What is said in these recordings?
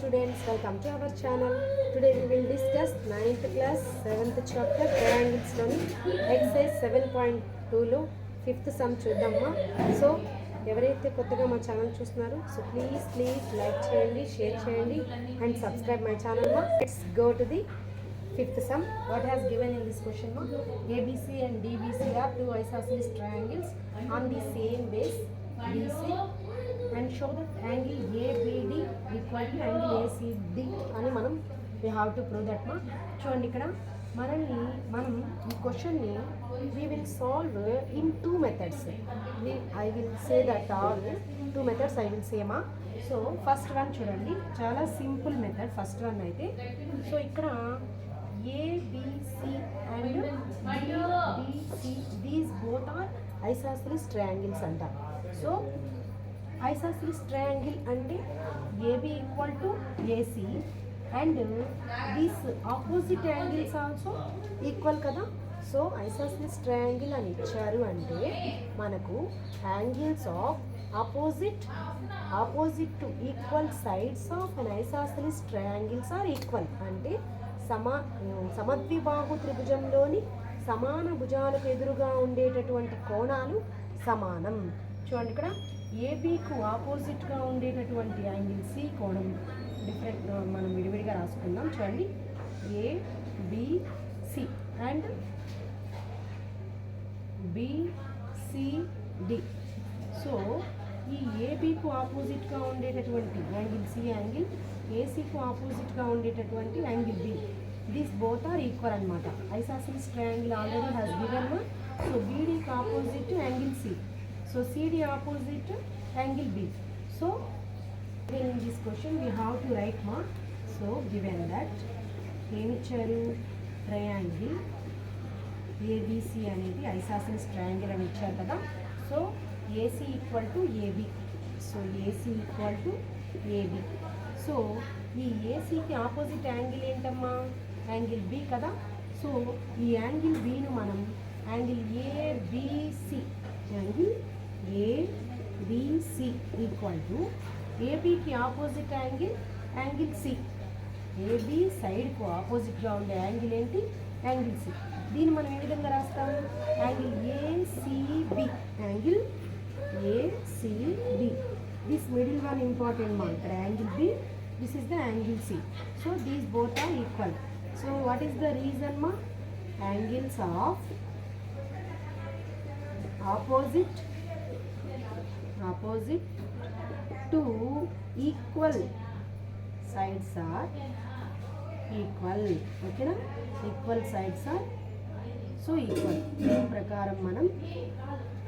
students, welcome to our channel. Today we will discuss 9th class 7th chapter triangles loni exercise 7.2 లో 5th sum చూద్దామా. So ఎవరైతే కొత్తగా మా channel చూస్తున్నారో so please like చేయండి, share చేయండి అండ్ సబ్స్క్రైబ్ మై ఛానల్ మా. Let's go to the 5th sum. What has given in this question ma? ABC and DBC are two isosceles triangles on the same base BC and show that angle ABD equal to angle ACD అని మనం we have to prove that ma. చూడండి ఇక్కడ మనం ఈ క్వశ్చన్ని we will solve in two methods. I will say that all two methods I will say ma. So first one చూడండి, చాలా simple method first one అయితే. సో ఇక్కడ ABC and DBC these both are isosceles triangles అంటారు. So isosceles triangle అంటే AB equal to AC and these opposite angles also equal కదా. So isosceles triangle అని ఇచ్చారు అంటే మనకు angles of opposite to equal sides of an isosceles triangles are equal. అంటే సమద్విబాహు త్రిభుజంలోని సమాన భుజాలకు ఎదురుగా ఉండేటటువంటి కోణాలు సమానం. చూడండి ఇక్కడ ఏబీకు ఆపోజిట్గా ఉండేటటువంటి యాంగిల్ సి కోణం డిఫరెంట్ మనం విడివిడిగా రాసుకుందాం. చూడండి ఏబిసి అండ్ బిసిడి. సో ఈ ఏబీకు ఆపోజిట్గా ఉండేటటువంటి యాంగిల్ సి యాంగిల్, ఏసీకు ఆపోజిట్గా ఉండేటటువంటి angle B, these both are equal అనమాట. ఐసాసిస్ triangle already has given. So బీడీకి opposite angle C, so CD opposite angle B. So in this question we have to write ma. So given that ఏమిచ్చారు, triangle ABC అనేది ఐసాసిస్ triangle అని ఇచ్చారు కదా. So AC equal to AB, so AC equal to AB. So ఈ ఏసీకి opposite angle ఏంటమ్మా, angle B కదా. సో ఈ యాంగిల్ Bను మనం angle ABC, angle ABC equal to ఏబీకి ఆపోజిట్ యాంగిల్ సి. ఏబీ సైడ్కు ఆపోజిట్గా ఉండే యాంగిల్ ఏంటి, యాంగిల్ సి. దీన్ని మనం ఏ విధంగా రాస్తాము, angle ACB, angle ACB. This middle one important మా. ఇక్కడ angle B, this is the angle C. So these both are equal. So what is the reason మా, angles of opposite to equal sides are equal. ఓకేనా, equal sides are so equal. దీని ప్రకారం మనం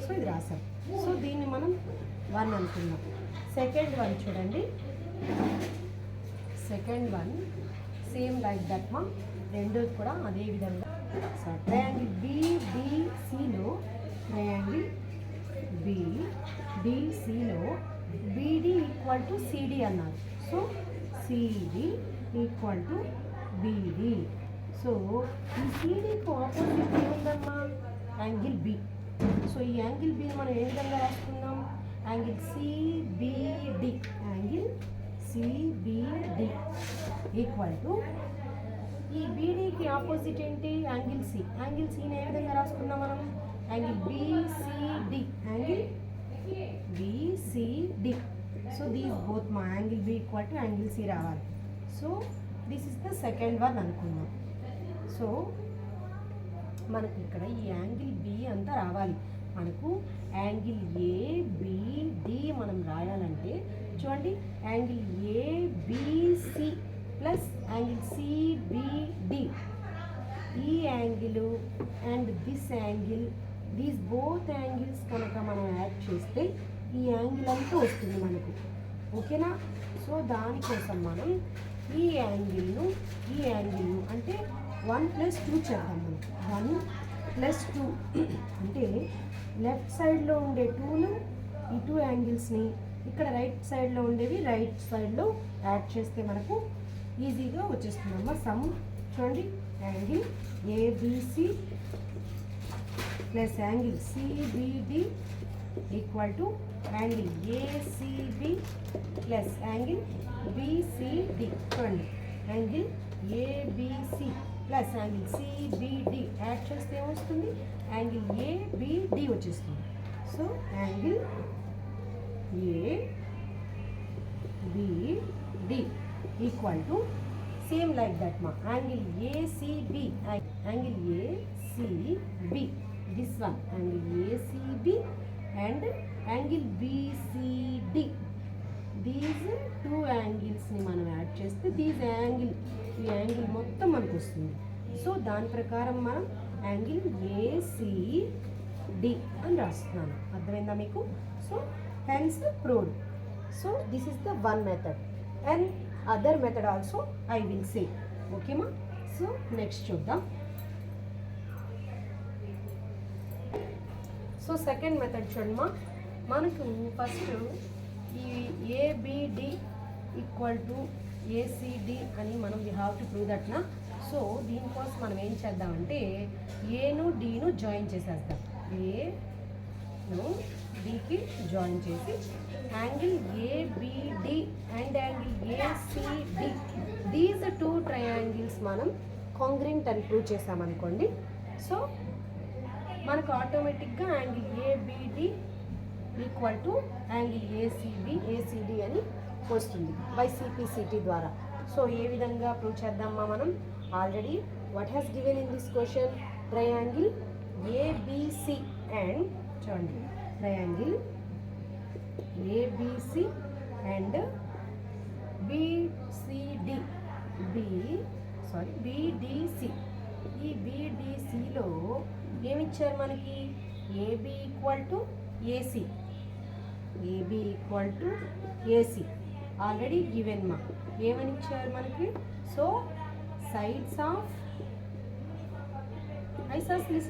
so ఇది రాసాం. So దీన్ని మనం 1 అనుకుందాం. సెకండ్ వన్ చూడండి, second one same like that మా. రెండు కూడా అదే విధంగా. సో ట్రయాంగిల్ BDCలో ట్రయాంగిల్ BDCలో BD ఈక్వల్ టు CD అన్నారు. So CD equal to BD. So ఈ CDకు ఆపోజిట్ ఏముందమ్మా, యాంగిల్ B. సో ఈ యాంగిల్ B మనం ఏ విధంగా రాసుకుందాం, angle CBD, angle CBD equal to ఈ BDకి ఆపోజిట్ ఏంటి, యాంగిల్ C. యాంగిల్ Cని ఏ విధంగా రాసుకున్నాం మనం, angle BCD, angle BCD. So these both మా angle B equal to angle C రావాలి. So this is the second one అనుకున్నాం. సో మనకు ఇక్కడ ఈ యాంగిల్ B అంతా రావాలి. మనకు యాంగిల్ ABD మనం రాయాలంటే చూడండి, angle ABC plus angle CBD, ఈ angle and this angle, these both angles కనుక మనం యాడ్ చేస్తే ఈ యాంగిల్ అంతా వస్తుంది మనకు. ఓకేనా. సో దానికోసం మనం ఈ యాంగిల్ను అంటే 1+2 చేద్దాం. మనం 1+2 అంటే లెఫ్ట్ సైడ్లో ఉండే 2ను, ఈ 2 యాంగిల్స్ని ఇక్కడ రైట్ సైడ్లో ఉండేవి రైట్ సైడ్లో యాడ్ చేస్తే మనకు ఈజీగా వచ్చేస్తుందమ్మా సమ్. చూడండి, angle ABC plus angle CBD equal to angle ACB plus angle BCD. చూడండి angle ABC plus angle CBD add చేస్తే ఏమొస్తుంది యాంగిల్ ఏబిడి వచ్చేస్తుంది. So angle ABD equal to same like that మా angle ACB this one angle ACB and angle BCD. These two angles ని మనం add చేస్తే ఈ angle మొత్తం మనకు వస్తుంది. సో దాని ప్రకారం మనం యాంగిల్ ACD అని రాస్తున్నాను. అర్థమైందా మీకు? So hence proved. So this is the one method and other method also I will say. ఓకేమా? సో నెక్స్ట్ చూద్దాం. సో సెకండ్ మెథడ్ చూడమ్మా, మనకు ఫస్ట్ ఈ ఏబిడి ఈక్వల్ టు ఏసిడి అని మనం వీ హ్యావ్ టు ప్రూవ్ దట్నా. సో దీనికోసం మనం ఏం చేద్దామంటే ఏను డీను జాయిన్ చేసేద్దాం. ఏను డికి జాయిన్ చేసి angle ABD and angle ACD these two triangles మనం కాంగ్రెంట్ అని ప్రూవ్ చేసామనుకోండి. సో మనకు ఆటోమేటిక్గా angle ABD equal to angle ACD అని వస్తుంది బై సిపిసిటి ద్వారా. సో ఏ విధంగా ప్రూవ్ చేద్దామా మనం? Already what has given in this question triangle ABC and చూడండి ట్రయాంగిల్ ఏబిసి అండ్ బిడిసి. ఈ బిడిసిలో ఏమిచ్చారు మనకి? AB equal to AC already given మా. ఏమని ఇచ్చారు మనకి? So sides of isosceles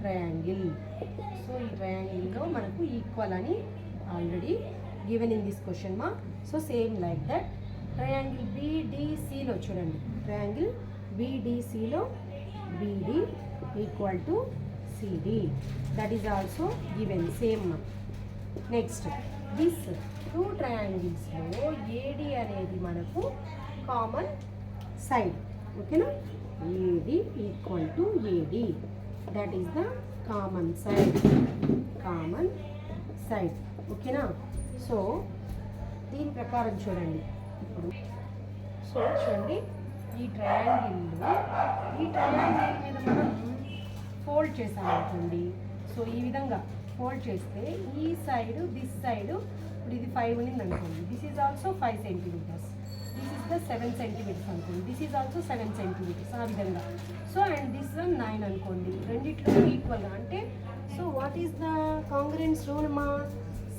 triangle. So ఈ ట్రయాంగిల్లో మనకు ఈక్వల్ అని already given in this question మా. So same like that triangle బిడిసిలో చూడండి, ట్రయాంగిల్ బిడిసిలో BD equal to CD. That is also given same. Next, this two triangles లో AD అనేది మనకు కామన్ సైడ్. ఓకేనా? AD equal to AD. That is the common side. ఓకేనా? So దీని ప్రకారం చూడండి ఇప్పుడు. సో చూడండి ఈ ట్రయాంగిల్ మీద మనం ఫోల్డ్ చేసామనుకోండి. సో ఈ విధంగా ఫోల్డ్ చేస్తే ఈ సైడ్ దిస్ సైడ్ ఇప్పుడు ఇది 5 ఉన్నింది అనుకోండి. This is also 5 centimetres. This is the 7 centimetres అనుకోండి. This is also 7 centimetres. ఆ విధంగా. సో అండ్ దిస్ 9 అనుకోండి. రెండిట్లో ఈక్వల్గా అంటే so what is the కాంగ్రెన్స్ rule మా?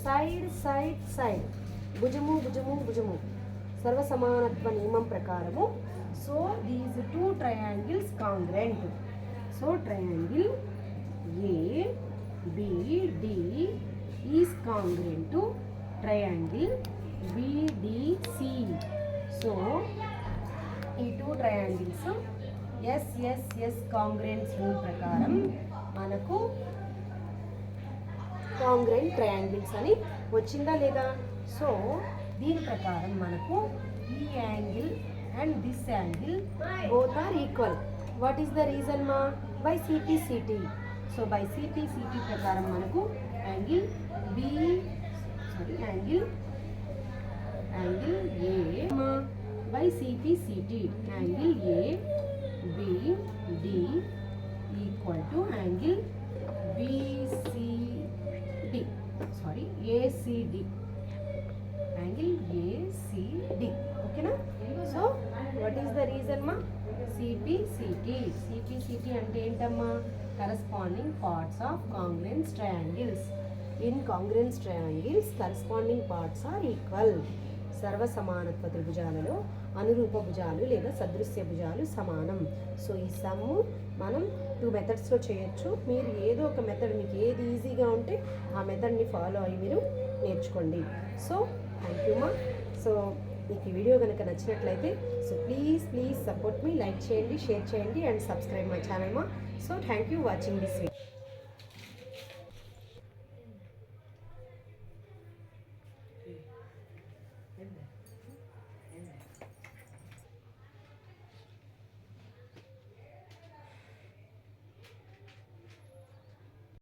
సైడ్ భుజము సర్వసమానత్వ నియమం ప్రకారము. So these two triangles congruent. So triangle ABD is congruent to triangle BDC. So ఈ two triangles S congruence rule ప్రకారం మనకు కాంగ్రెంట్ ట్రయాంగిల్స్ అని వచ్చిందా లేదా? సో దీని ప్రకారం మనకు ఈ angle and this angle both are equal. What is the reason ma? By CPCT. So by CPCT ప్రకారం మనకు angle A ma by CPCT angle ABD equal to angle ACD. Angle ACD. Okay na? So what is the reason ma? CPCT అంటే ఏంటమ్మా? corresponding parts of congruent triangles. In congruent triangles corresponding parts are equal. సర్వసమానత్వ త్రిభుజాలలో అనురూప భుజాలు లేదా సదృశ్య భుజాలు సమానం. So ఈ some మనం 2 మెథడ్స్లో చేయొచ్చు. మీరు ఏదో ఒక మెథడ్ మీకు ఏది ఈజీగా ఉంటే ఆ మెథడ్ని ఫాలో అయ్యి మీరు నేర్చుకోండి. సో థ్యాంక్ యూ మా. సో మీకు ఈ వీడియో కనుక నచ్చినట్లయితే so please support me, like చేయండి, షేర్ చేయండి అండ్ సబ్స్క్రైబ్ మై ఛానల్ మా. So thank you watching this video.